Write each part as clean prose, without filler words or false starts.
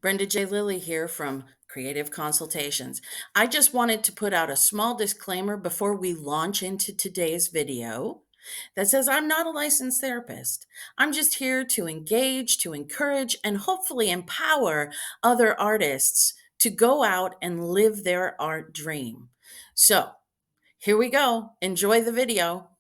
Brenda J. Lilly here from Creative Consultations. I just wanted to put out a small disclaimer before we launch into today's video that says I'm not a licensed therapist. I'm just here to engage, to encourage, and hopefully empower other artists to go out and live their art dream. So here we go. Enjoy the video.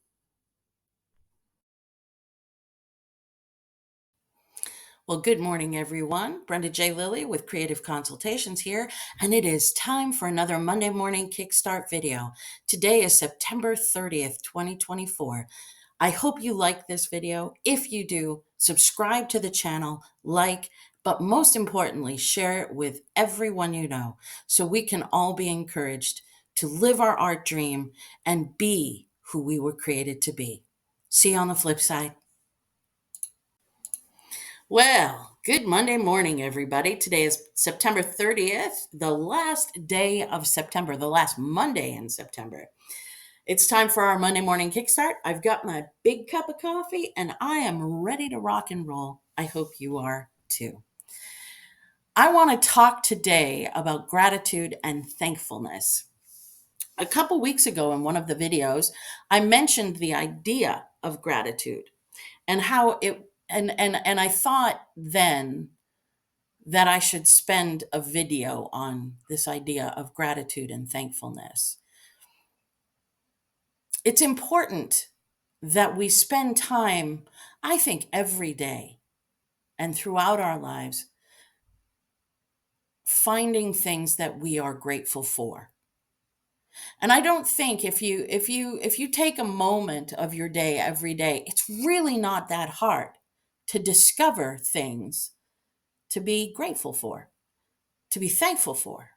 Well, good morning, everyone. Brenda J. Lilly with Creative Consultations here, and it is time for another Monday morning Kickstart video. Today is September 30th, 2024. I hope you like this video. If you do, subscribe to the channel, like, but most importantly, share it with everyone you know so we can all be encouraged to live our art dream and be who we were created to be. See you on the flip side. Well, good Monday morning, everybody. Today is September 30th, the last day of September, the last Monday in September. It's time for our Monday morning kickstart. I've got my big cup of coffee and I am ready to rock and roll. I hope you are too. I want to talk today about gratitude and thankfulness. A couple weeks ago in one of the videos, I mentioned the idea of gratitude and how it and I thought then that I should spend a video on this idea of gratitude and thankfulness. It's important that we spend time, I think, every day and throughout our lives finding things that we are grateful for. And I don't think if you take a moment of your day every day, it's really not that hard to discover things to be grateful for, to be thankful for.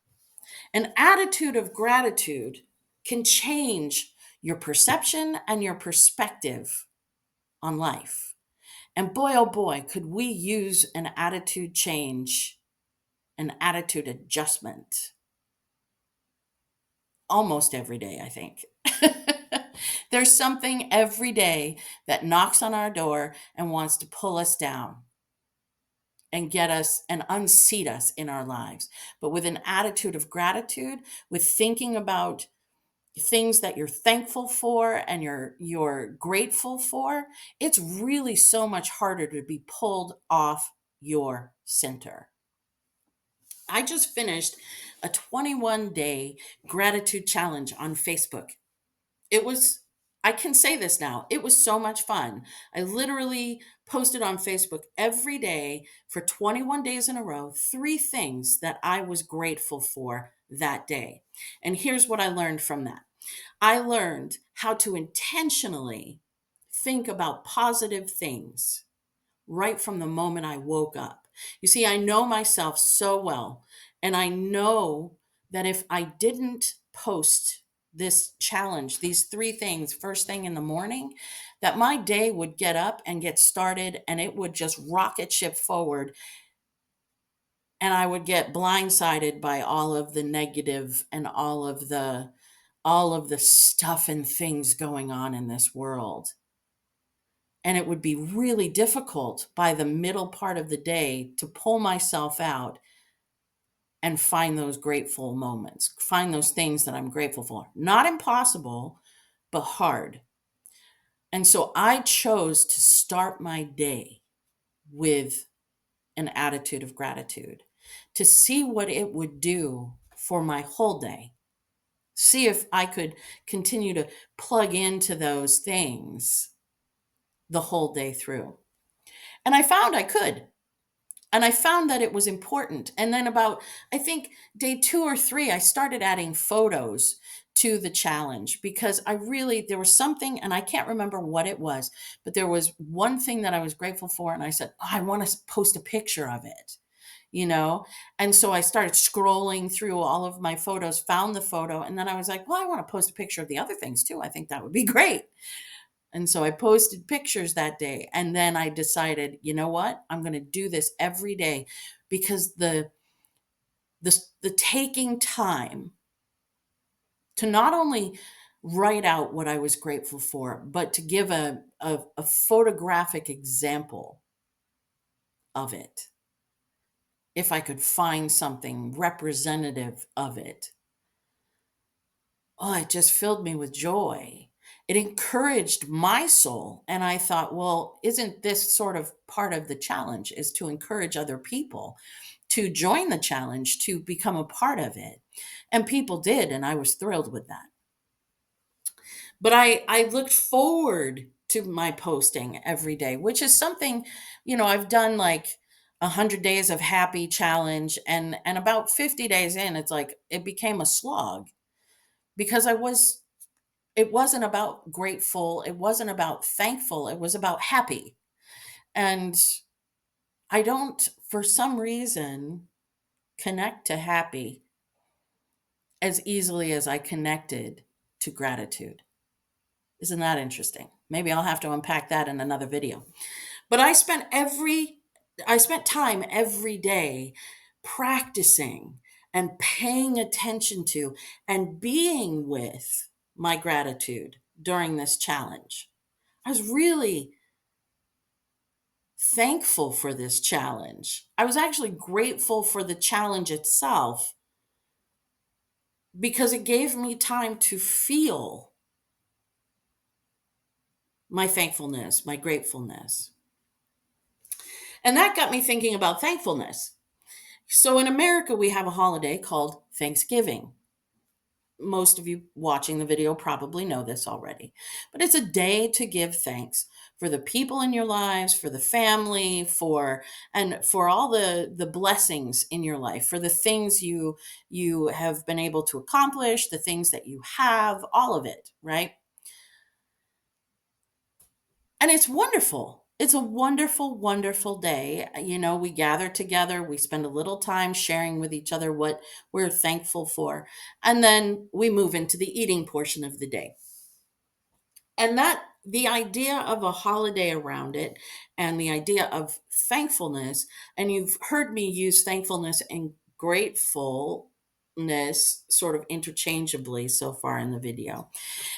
An attitude of gratitude can change your perception and your perspective on life. And boy, oh boy, could we use an attitude change, an attitude adjustment almost every day, I think. There's something every day that knocks on our door and wants to pull us down and get us and unseat us in our lives. But with an attitude of gratitude, with thinking about things that you're thankful for and you're grateful for, it's really so much harder to be pulled off your center. I just finished a 21-day gratitude challenge on Facebook. It was, I can say this now, it was so much fun. I literally posted on Facebook every day for 21 days in a row, 3 things that I was grateful for that day. And here's what I learned from that. I learned how to intentionally think about positive things right from the moment I woke up. You see, I know myself so well, and I know that if I didn't post this challenge, these 3 things, first thing in the morning, that my day would get up and get started and it would just rocket ship forward. And I would get blindsided by all of the negative and all of the stuff and things going on in this world. And it would be really difficult by the middle part of the day to pull myself out and find those grateful moments, find those things that I'm grateful for. Not impossible, but hard. And so I chose to start my day with an attitude of gratitude to see what it would do for my whole day. See if I could continue to plug into those things the whole day through. And I found I could. And I found that it was important. And then about, I think, day 2 or 3, I started adding photos to the challenge because there was something, and I can't remember what it was, but there was one thing that I was grateful for. And I said, oh, I want to post a picture of it, you know? And so I started scrolling through all of my photos, found the photo, and then I was like, well, I want to post a picture of the other things too. I think that would be great. And so I posted pictures that day. And then I decided, you know what? I'm going to do this every day because the taking time to not only write out what I was grateful for, but to give a photographic example of it if I could find something representative of it, oh, it just filled me with joy. It encouraged my soul. And I thought, well, isn't this sort of part of the challenge, is to encourage other people to join the challenge, to become a part of it? And people did. And I was thrilled with that. But I looked forward to my posting every day, which is something, I've done like 100 days of happy challenge, and about 50 days in, it's like it became a slog because it wasn't about grateful, it wasn't about thankful, it was about happy. And I don't, for some reason, connect to happy as easily as I connected to gratitude. Isn't that interesting? Maybe I'll have to unpack that in another video. But I spent time every day practicing and paying attention to and being with my gratitude during this challenge. I was really thankful for this challenge. I was actually grateful for the challenge itself because it gave me time to feel my thankfulness, my gratefulness. And that got me thinking about thankfulness. So in America, we have a holiday called Thanksgiving. Most of you watching the video probably know this already. But it's a day to give thanks for the people in your lives, for the family, for all the blessings in your life, for the things you have been able to accomplish, the things that you have, all of it, right? And it's wonderful. It's a wonderful, wonderful day. We gather together, we spend a little time sharing with each other what we're thankful for, and then we move into the eating portion of the day. And that the idea of a holiday around it and the idea of thankfulness, and you've heard me use thankfulness and gratefulness sort of interchangeably so far in the video.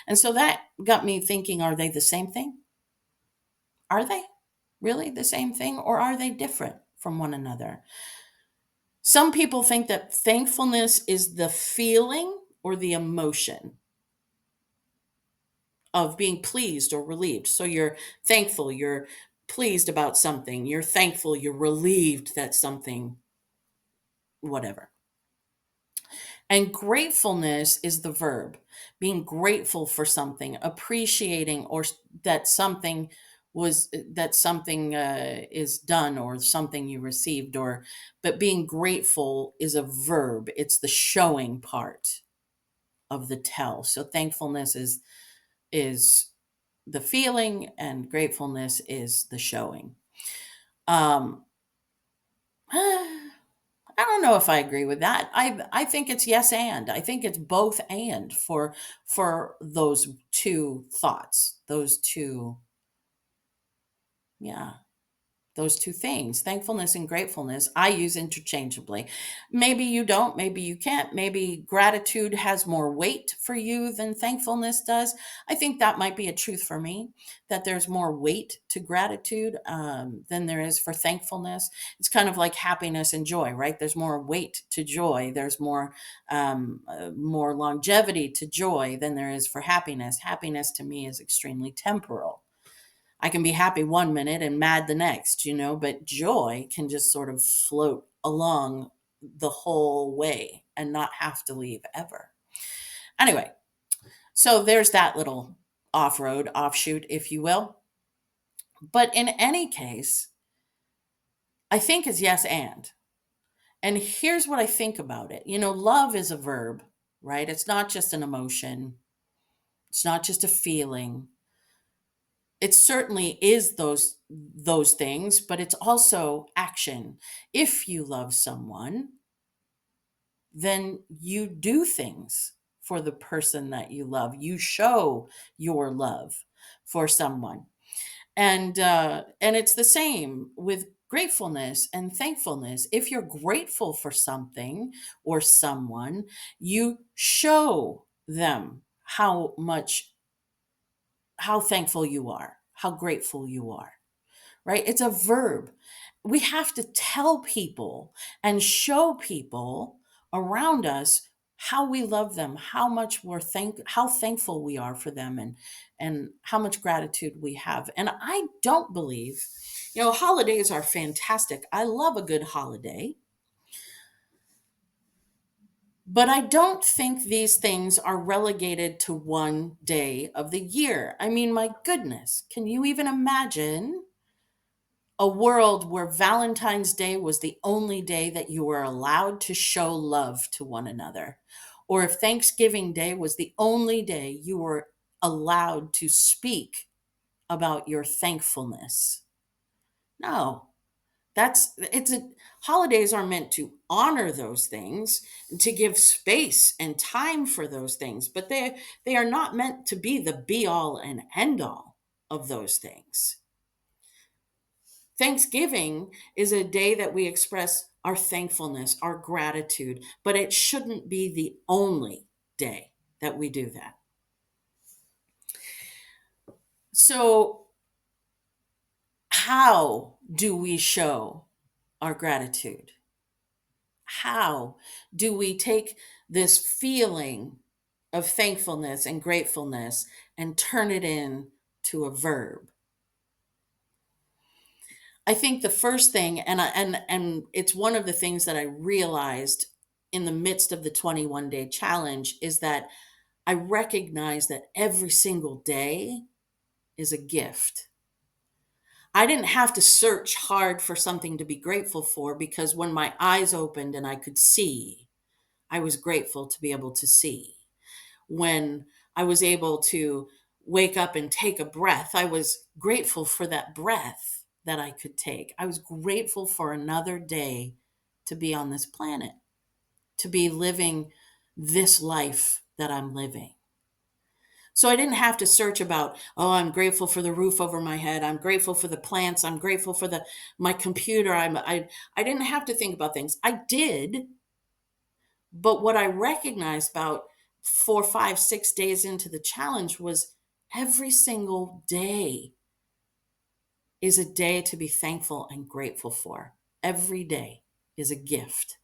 And so that got me thinking, are they the same thing? Are they really the same thing, or are they different from one another? Some people think that thankfulness is the feeling or the emotion of being pleased or relieved. So you're thankful, you're pleased about something, you're thankful, you're relieved that something, whatever. And gratefulness is the verb, being grateful for something, appreciating or that something is done or something you received, but being grateful is a verb. It's the showing part of the tell. So thankfulness is the feeling and gratefulness is the showing. Um, I don't know if I agree with that. I think it's yes and. I think it's both and for those two thoughts. Yeah, those two things, thankfulness and gratefulness, I use interchangeably. Maybe you don't, maybe you can't. Maybe gratitude has more weight for you than thankfulness does. I think that might be a truth for me, that there's more weight to gratitude than there is for thankfulness. It's kind of like happiness and joy, right? There's more weight to joy. There's more longevity to joy than there is for happiness. Happiness to me is extremely temporal. I can be happy one minute and mad the next, but joy can just sort of float along the whole way and not have to leave ever. Anyway, so there's that little off road, offshoot, if you will. But in any case, I think it's yes and. And here's what I think about it. Love is a verb, right? It's not just an emotion, it's not just a feeling. It certainly is those things, but it's also action. If you love someone, then you do things for the person that you love. You show your love for someone. And it's the same with gratefulness and thankfulness. If you're grateful for something or someone, you show them how thankful you are, how grateful you are, right? It's a verb. we have to tell people and show people around us how we love them, how much how thankful we are for them, and how much gratitude we have. And I don't believe, holidays are fantastic. I love a good holiday, but I don't think these things are relegated to one day of the year. I mean, my goodness, can you even imagine a world where Valentine's Day was the only day that you were allowed to show love to one another? Or if Thanksgiving Day was the only day you were allowed to speak about your thankfulness? No. Holidays are meant to honor those things, to give space and time for those things, but they are not meant to be the be all and end all of those things. Thanksgiving is a day that we express our thankfulness, our gratitude, but it shouldn't be the only day that we do that. So, how do we show our gratitude? How do we take this feeling of thankfulness and gratefulness and turn it into a verb? I think the first thing, and it's one of the things that I realized in the midst of the 21 day challenge, is that I recognize that every single day is a gift. I didn't have to search hard for something to be grateful for, because when my eyes opened and I could see, I was grateful to be able to see. When I was able to wake up and take a breath, I was grateful for that breath that I could take. I was grateful for another day to be on this planet, to be living this life that I'm living. So I didn't have to search about, oh, I'm grateful for the roof over my head. I'm grateful for the plants. I'm grateful for my computer. I didn't have to think about things. I did, but what I recognized about 4, 5, 6 days into the challenge was every single day is a day to be thankful and grateful for. Every day is a gift.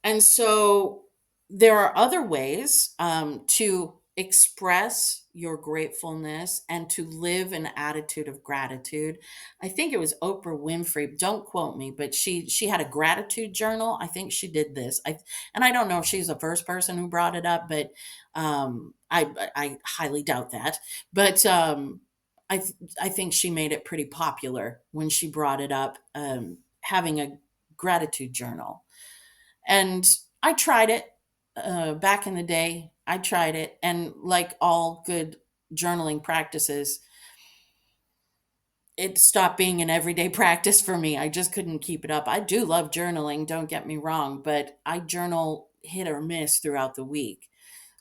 And so there are other ways to express your gratefulness and to live an attitude of gratitude. I think it was Oprah Winfrey. Don't quote me, but she had a gratitude journal. I think she did this. And I don't know if she's the first person who brought it up, but I highly doubt that. But I think she made it pretty popular when she brought it up. Having a gratitude journal, and I tried it back in the day. I tried it. And like all good journaling practices, it stopped being an everyday practice for me. I just couldn't keep it up. I do love journaling, don't get me wrong, but I journal hit or miss throughout the week.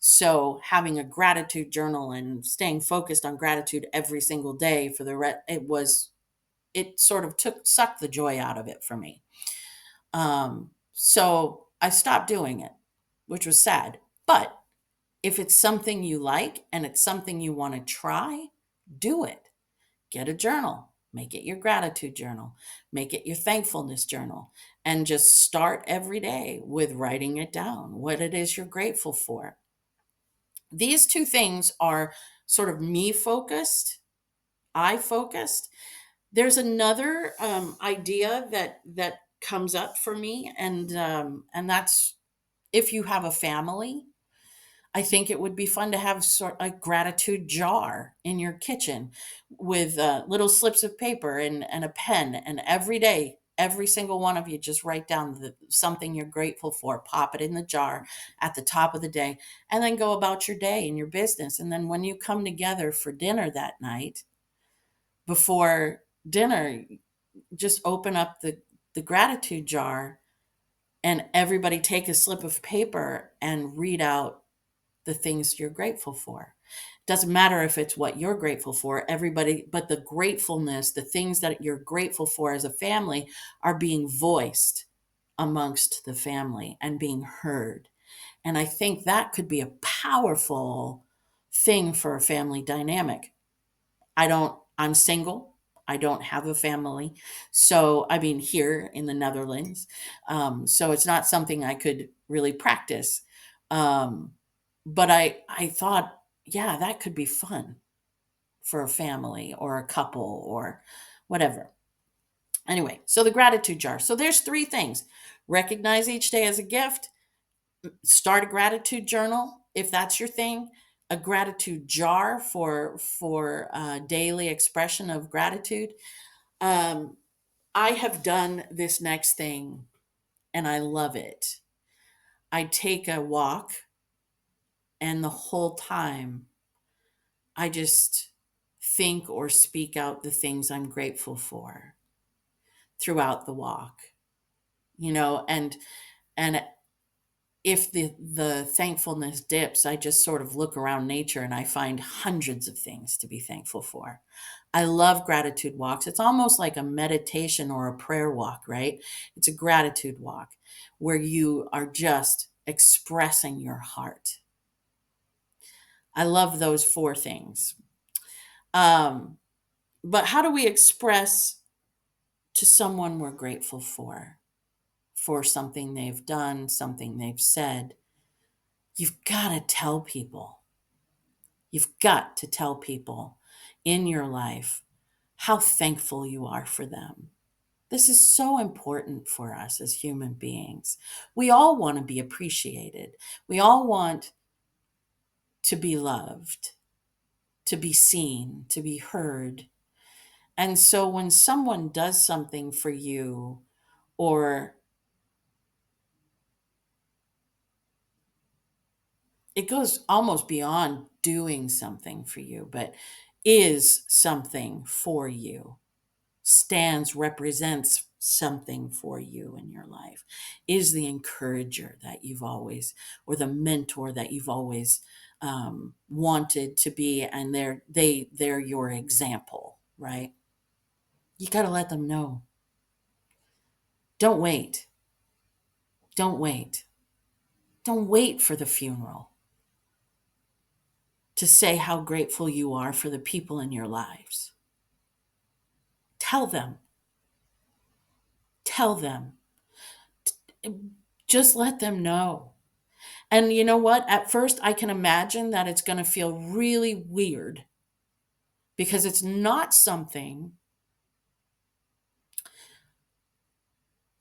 So having a gratitude journal and staying focused on gratitude every single day for it sort of sucked the joy out of it for me. So I stopped doing it, which was sad. But if it's something you like and it's something you want to try, do it. Get a journal, make it your gratitude journal, make it your thankfulness journal, and just start every day with writing it down, what it is you're grateful for. These two things are sort of me focused, I focused. There's another idea that comes up for me, and that's, if you have a family, I think it would be fun to have sort a gratitude jar in your kitchen with little slips of paper and a pen. And every day, every single one of you just write down something you're grateful for, pop it in the jar at the top of the day, and then go about your day and your business. And then when you come together for dinner that night, before dinner, just open up the gratitude jar and everybody take a slip of paper and read out the things you're grateful for. Doesn't matter if it's what you're grateful for, everybody, but the gratefulness, the things that you're grateful for as a family are being voiced amongst the family and being heard. And I think that could be a powerful thing for a family dynamic. I'm single. I don't have a family. So, I mean, here in the Netherlands. So it's not something I could really practice. Um, but I thought, yeah, that could be fun for a family or a couple or whatever. Anyway, so the gratitude jar. So there's three things: recognize each day as a gift, start a gratitude journal if that's your thing, a gratitude jar for daily expression of gratitude. um, I have done this next thing and I love it. I take a walk, and the whole time I just think or speak out the things I'm grateful for throughout the walk, and if the thankfulness dips, I just sort of look around nature and I find hundreds of things to be thankful for. I love gratitude walks. It's almost like a meditation or a prayer walk, right? It's a gratitude walk where you are just expressing your heart. I love those four things. Um, but how do we express to someone we're grateful for something they've done, something they've said? You've got to tell people. You've got to tell people in your life how thankful you are for them. This is so important for us as human beings. We all want to be appreciated. We all want to be loved, to be seen, to be heard. And so when someone does something for you, or it goes almost beyond doing something for you, but is something for you, stands, represents something for you in your life, is the encourager that you've always, or the mentor that you've always wanted to be, and they're your example, right? You got to let them know. Don't wait. Don't wait. Don't wait for the funeral to say how grateful you are for the people in your lives. Tell them. Tell them. Just let them know. And you know what? At first, I can imagine that it's going to feel really weird because it's not something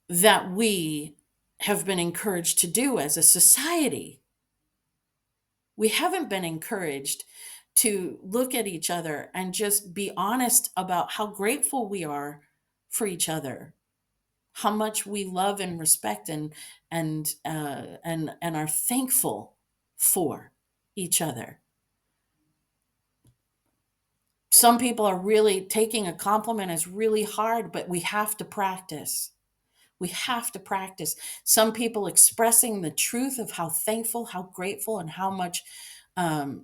that we have been encouraged to do as a society. We haven't been encouraged to look at each other and just be honest about how grateful we are for each other, how much we love and respect and are thankful for each other. Some people are really taking a compliment is really hard, but we have to practice. We have to practice. Some people expressing the truth of how thankful, how grateful, and how much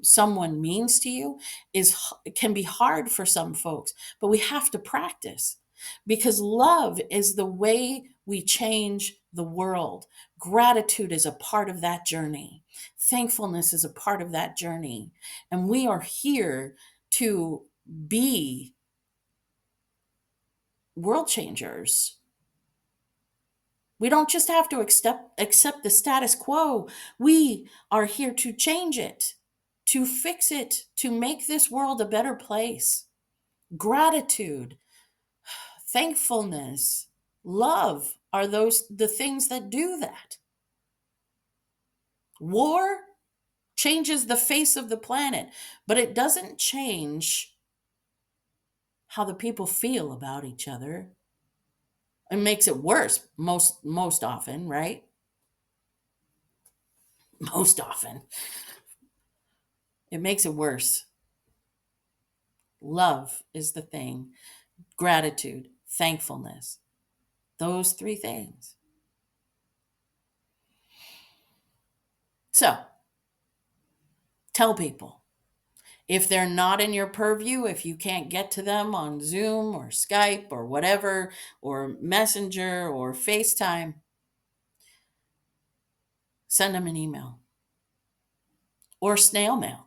someone means to you can be hard for some folks, but we have to practice because love is the way we change the world. Gratitude is a part of that journey. Thankfulness is a part of that journey. And we are here to be world changers. We don't just have to accept the status quo. We are here to change it, to fix it, to make this world a better place. Gratitude, thankfulness, love are those the things that do that. War changes the face of the planet, but it doesn't change how the people feel about each other. It makes it worse most often, right? Most often. It makes it worse. Love is the thing. Gratitude, thankfulness. Those three things. So, tell people. If they're not in your purview, if you can't get to them on Zoom or Skype or whatever, or Messenger or FaceTime, send them an email or snail mail.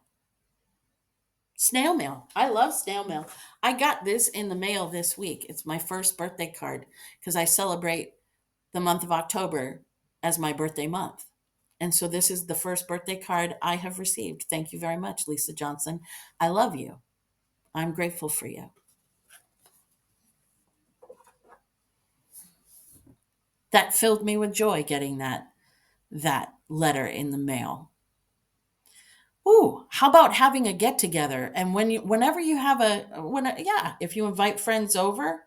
Snail mail. I love snail mail. I got this in the mail this week. It's my first birthday card because I celebrate the month of October as my birthday month. And so this is the first birthday card I have received. Thank you very much, Lisa Johnson. I love you. I'm grateful for you. That filled me with joy getting that letter in the mail. Ooh, how about having a get together? And whenever you have yeah, if you invite friends over,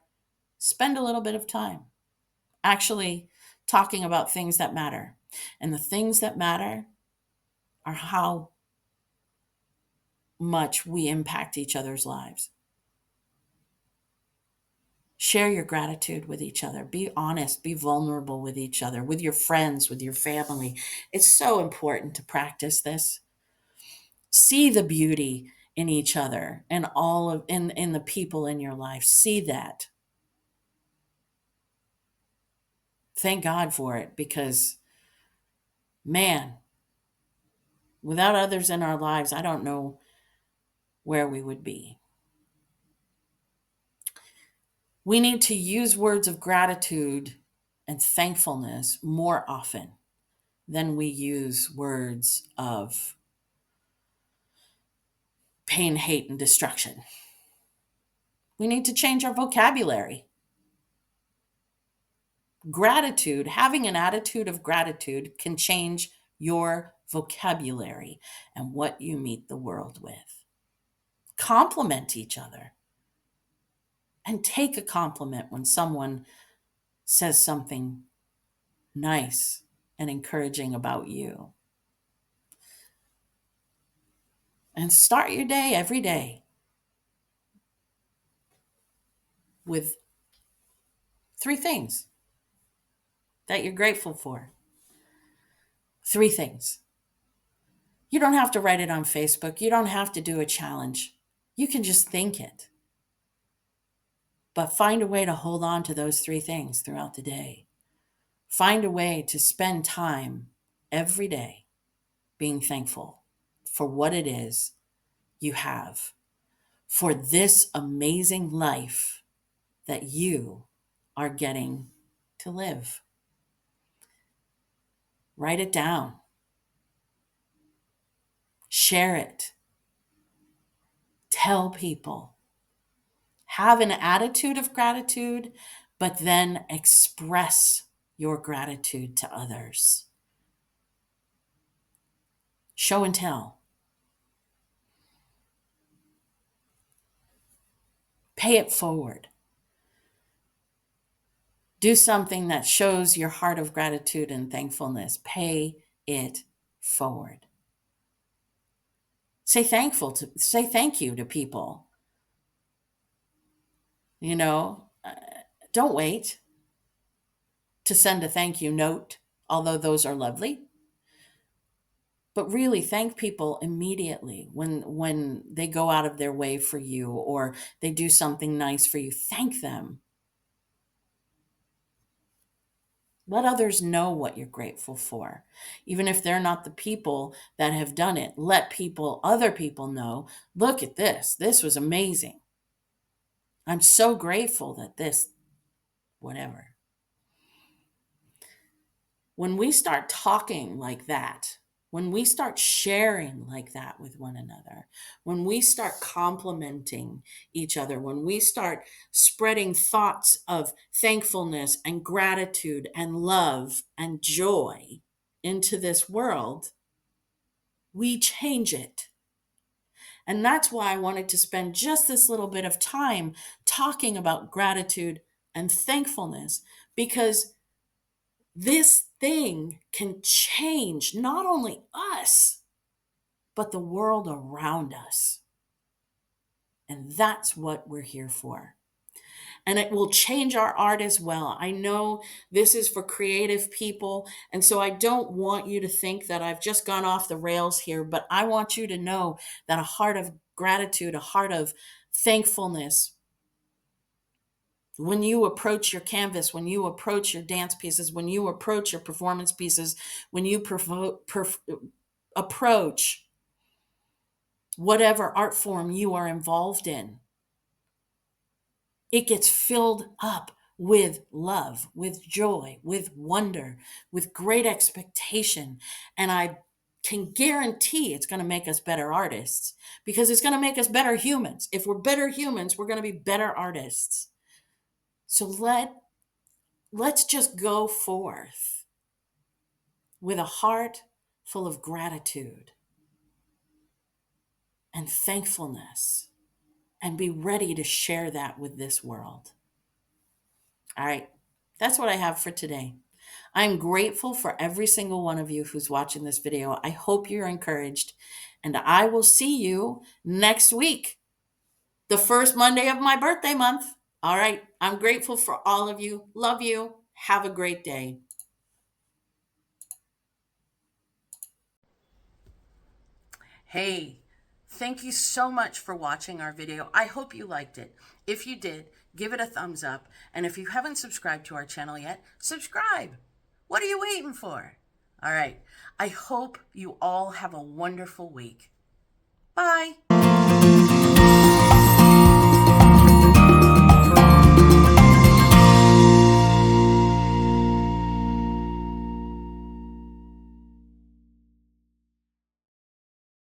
spend a little bit of time actually talking about things that matter. And the things that matter are how much we impact each other's lives. Share your gratitude with each other. Be honest, be vulnerable with each other, with your friends, with your family. It's so important to practice this. See the beauty in each other and all of in the people in your life. See that. Thank God for it because man, without others in our lives, I don't know where we would be. We need to use words of gratitude and thankfulness more often than we use words of pain, hate, and destruction. We need to change our vocabulary. Gratitude, having an attitude of gratitude can change your vocabulary and what you meet the world with. Compliment each other and take a compliment when someone says something nice and encouraging about you. And start your day every day with 3 things that you're grateful for. 3 things. You don't have to write it on Facebook. You don't have to do a challenge. You can just think it. But find a way to hold on to those 3 things throughout the day. Find a way to spend time every day being thankful for what it is you have, for this amazing life that you are getting to live. Write it down. Share it. Tell people. Have an attitude of gratitude, but then express your gratitude to others. Show and tell. Pay it forward. Do something that shows your heart of gratitude and thankfulness. Pay it forward. Say thank you to people. Don't wait to send a thank you note, although those are lovely. But really thank people immediately when they go out of their way for you or they do something nice for you. Thank them. Let others know what you're grateful for. Even if they're not the people that have done it, let other people know, look at this. This was amazing. I'm so grateful that whatever. When we start talking like that, when we start sharing like that with one another, when we start complimenting each other, when we start spreading thoughts of thankfulness and gratitude and love and joy into this world, we change it. And that's why I wanted to spend just this little bit of time talking about gratitude and thankfulness, because this thing can change not only us, but the world around us. And that's what we're here for. And it will change our art as well. I know this is for creative people. And so I don't want you to think that I've just gone off the rails here, but I want you to know that a heart of gratitude, a heart of thankfulness, when you approach your canvas, when you approach your dance pieces, when you approach your performance pieces, when you approach whatever art form you are involved in. It gets filled up with love, with joy, with wonder, with great expectation. And I can guarantee it's going to make us better artists because it's going to make us better humans. If we're better humans, we're going to be better artists. So let's just go forth with a heart full of gratitude and thankfulness and be ready to share that with this world. All right. That's what I have for today. I'm grateful for every single one of you who's watching this video. I hope you're encouraged, and I will see you next week, the first Monday of my birthday month. All right. I'm grateful for all of you. Love you. Have a great day. Hey, thank you so much for watching our video. I hope you liked it. If you did, give it a thumbs up. And if you haven't subscribed to our channel yet, subscribe. What are you waiting for? All right. I hope you all have a wonderful week. Bye.